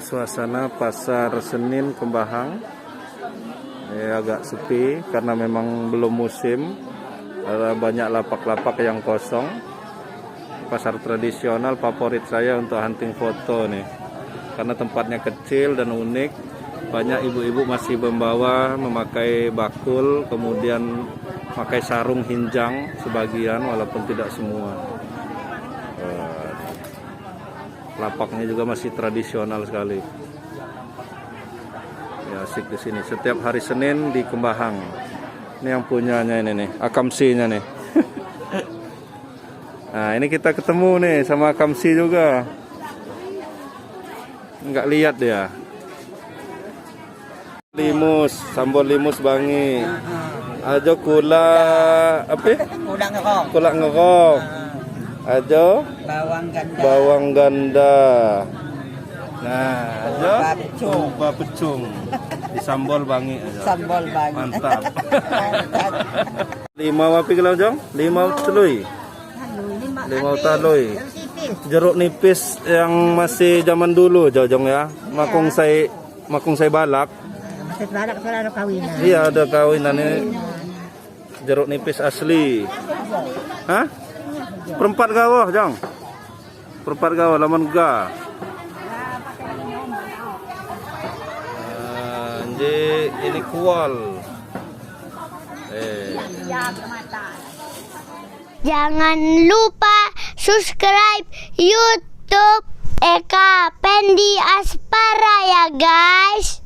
Suasana pasar Senin Kembahang agak sepi karena memang belum musim. Ada banyak lapak-lapak yang kosong. Pasar tradisional favorit saya untuk hunting foto nih, karena tempatnya kecil dan unik. Banyak ibu-ibu masih memakai bakul, kemudian pakai sarung hinjang sebagian, walaupun tidak semua. Lapaknya juga masih tradisional sekali. Ya, asik di sini. Setiap hari Senin di Kembahang. Ini yang punyanya ini nih, Akamsi-nya nih. Nah, ini kita ketemu nih sama Akamsi juga. Enggak lihat dia. Limus, sambal limus bangi. Ajo kula apa? Kula ngerok. Ajo bawang ganda. Nah, ajo kupa pecung. Disambal bangi aja. Sambal bangi. Mantap. 5 apa kilo jong? 5 telui. 5 talui. Jeruk nipis yang masih zaman dulu jong ya. Makung saya balak. Masih balak soalnya ada kawinan. Iya, ada kawinan ini. Jeruk nipis asli. Hah? Perempat gawah, Jang. Perempat gawah laman ga. Ini kual. Jangan lupa subscribe YouTube Eka Pendi Aspara ya guys.